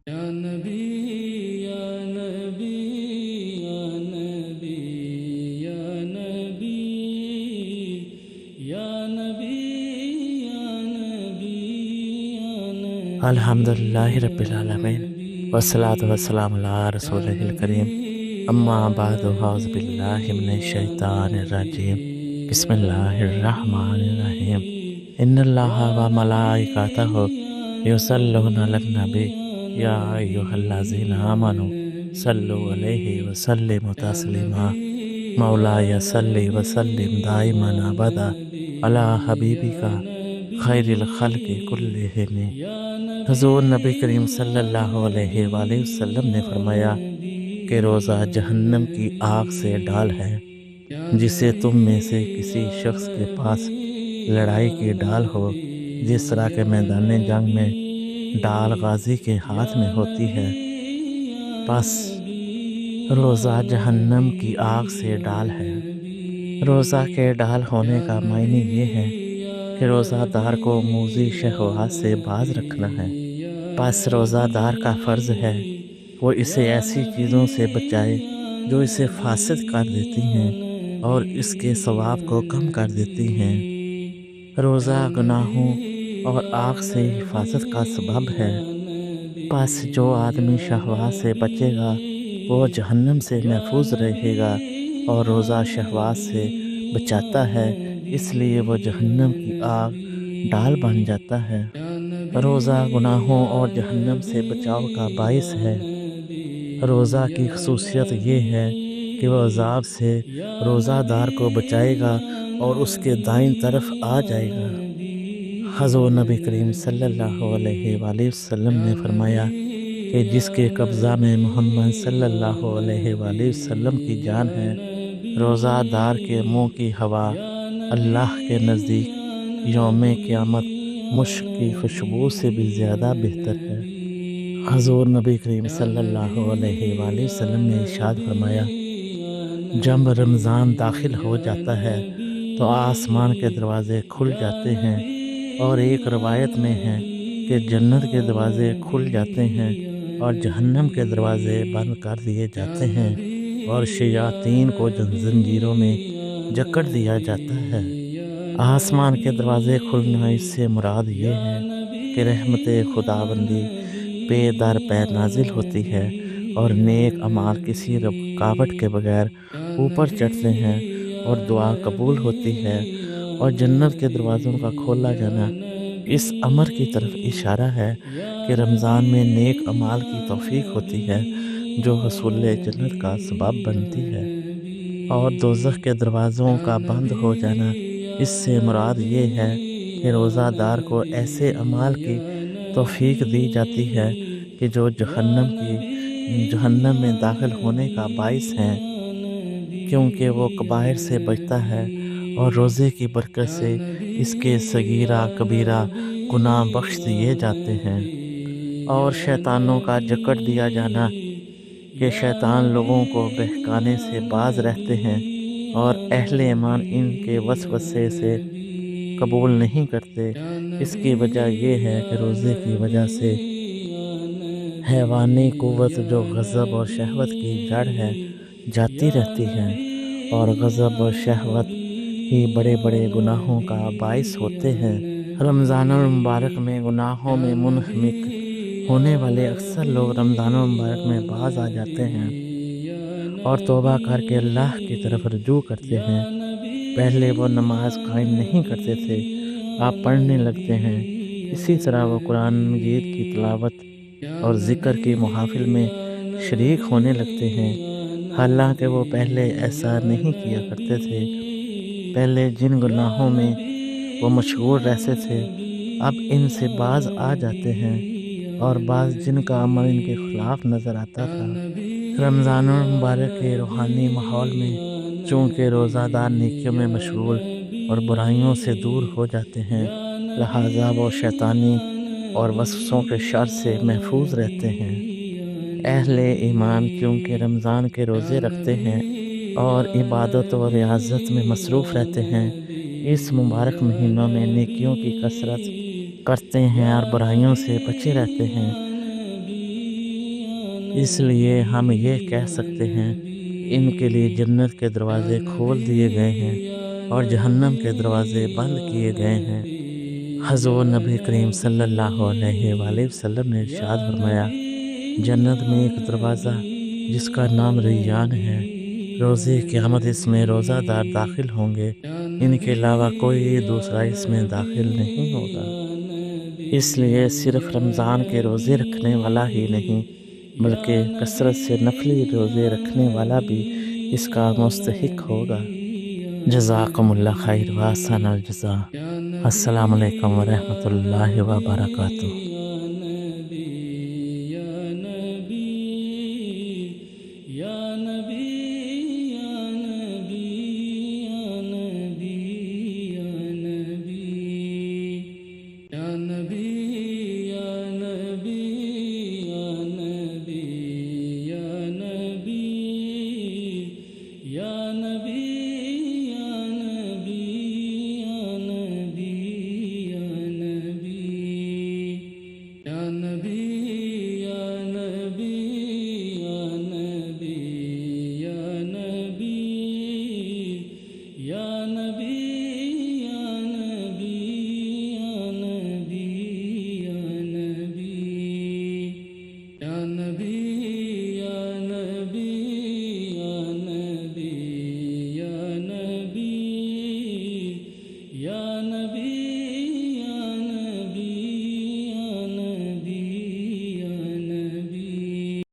یا نبی یا نبی یا نبی یا نبی یا نبی یا نبی یا نبی الحمدللہ رب العالمین والصلاة والسلام علی رسولہ الکریم، اما بعد، اعوذ باللہ من الشیطان الرجیم، بسم اللہ الرحمن الرحیم۔ ان اللہ و ملائکتہ یصلون علی النبی یا ایھا الذین آمنوا صلوا علیہ وسلموا تسلیما۔ مولایا صلی وسلم دائما ابدا علی حبیبک خیر الخلق کلہم۔ حضور نبی کریم صلی اللہ علیہ وآلہ وسلم نے فرمایا کہ روزہ جہنم کی آگ سے ڈال ہے۔ جسے تم میں سے کسی شخص کے پاس لڑائی کی ڈال ہو، جس طرح کے میدان جنگ میں ڈال غازی کے ہاتھ میں ہوتی ہے، بس روزہ جہنم کی آگ سے ڈال ہے۔ روزہ کے ڈال ہونے کا معنی یہ ہے کہ روزہ دار کو موذی شہوات سے باز رکھنا ہے۔ بس روزہ دار کا فرض ہے وہ اسے ایسی چیزوں سے بچائے جو اسے فاسد کر دیتی ہیں اور اس کے ثواب کو کم کر دیتی ہیں۔ روزہ گناہوں اور آگ سے حفاظت کا سبب ہے۔ بس جو آدمی شہوات سے بچے گا وہ جہنم سے محفوظ رہے گا، اور روزہ شہوات سے بچاتا ہے، اس لیے وہ جہنم کی آگ ڈال بن جاتا ہے۔ روزہ گناہوں اور جہنم سے بچاؤ کا باعث ہے۔ روزہ کی خصوصیت یہ ہے کہ وہ عذاب سے روزہ دار کو بچائے گا اور اس کے دائیں طرف آ جائے گا۔ حضور نبی کریم صلی اللہ علیہ وآلہ وسلم نے فرمایا کہ جس کے قبضہ میں محمد صلی اللہ علیہ وآلہ وسلم کی جان ہے، روزہ دار کے منہ کی ہوا اللہ کے نزدیک یوم قیامت مشک کی خوشبو سے بھی زیادہ بہتر ہے۔ حضور نبی کریم صلی اللہ علیہ وآلہ وسلم نے ارشاد فرمایا، جب رمضان داخل ہو جاتا ہے تو آسمان کے دروازے کھل جاتے ہیں، اور ایک روایت میں ہے کہ جنت کے دروازے کھل جاتے ہیں اور جہنم کے دروازے بند کر دیے جاتے ہیں، اور شیاطین کو زنجیروں میں جکڑ دیا جاتا ہے۔ آسمان کے دروازے کھلنا، اس سے مراد یہ ہے کہ رحمت خداوندی پے در پے نازل ہوتی ہے اور نیک اعمال کسی رکاوٹ کے بغیر اوپر چڑھتے ہیں اور دعا قبول ہوتی ہے، اور جنت کے دروازوں کا کھولا جانا اس امر کی طرف اشارہ ہے کہ رمضان میں نیک اعمال کی توفیق ہوتی ہے جو حصول جنت کا سبب بنتی ہے، اور دوزخ کے دروازوں کا بند ہو جانا، اس سے مراد یہ ہے کہ روزہ دار کو ایسے اعمال کی توفیق دی جاتی ہے کہ جو جہنم میں داخل ہونے کا باعث ہیں، کیونکہ وہ کبائر سے بچتا ہے، اور روزے کی برکت سے اس کے صغیرہ کبیرہ گناہ بخش دیے جاتے ہیں۔ اور شیطانوں کا جکڑ دیا جانا کہ شیطان لوگوں کو بہکانے سے باز رہتے ہیں، اور اہل ایمان ان کے وسوسے سے قبول نہیں کرتے۔ اس کی وجہ یہ ہے کہ روزے کی وجہ سے حیوانی قوت جو غضب اور شہوت کی جڑ ہے جاتی رہتی ہے، اور غضب اور شہوت ہی بڑے بڑے گناہوں کا باعث ہوتے ہیں۔ رمضان المبارک میں گناہوں میں منہمک ہونے والے اکثر لوگ رمضان المبارک میں باز آ جاتے ہیں اور توبہ کر کے اللہ کی طرف رجوع کرتے ہیں۔ پہلے وہ نماز قائم نہیں کرتے تھے، آپ پڑھنے لگتے ہیں۔ اسی طرح وہ قرآن مجید کی تلاوت اور ذکر کی محافل میں شریک ہونے لگتے ہیں، حالانکہ وہ پہلے ایسا نہیں کیا کرتے تھے۔ پہلے جن گناہوں میں وہ مشغول رہتے تھے اب ان سے باز آ جاتے ہیں، اور بعض جن کا عمل ان کے خلاف نظر آتا تھا۔ رمضان المبارک کے روحانی ماحول میں چونکہ روزہ دار نیکیوں میں مشغول اور برائیوں سے دور ہو جاتے ہیں، لہذا وہ شیطانی اور وسوسوں کے شر سے محفوظ رہتے ہیں۔ اہل ایمان کیونکہ رمضان کے روزے رکھتے ہیں اور عبادت و ریاضت میں مصروف رہتے ہیں، اس مبارک مہینوں میں نیکیوں کی کثرت کرتے ہیں اور برائیوں سے بچے رہتے ہیں۔ اس لیے ہم یہ کہہ سکتے ہیں ان کے لیے جنت کے دروازے کھول دیے گئے ہیں اور جہنم کے دروازے بند کیے گئے ہیں۔ حضور نبی کریم صلی اللہ علیہ وآلہ وسلم نے ارشاد فرمایا، جنت میں ایک دروازہ جس کا نام ریان ہے، روز قیامت اس میں روزہ دار داخل ہوں گے، ان کے علاوہ کوئی دوسرا اس میں داخل نہیں ہوگا۔ اس لیے صرف رمضان کے روزے رکھنے والا ہی نہیں بلکہ کثرت سے نفلی روزے رکھنے والا بھی اس کا مستحق ہوگا۔ جزاکم اللہ خیر و احسن الجزاء۔ السلام علیکم ورحمۃ اللہ وبرکاتہ۔ یا نبی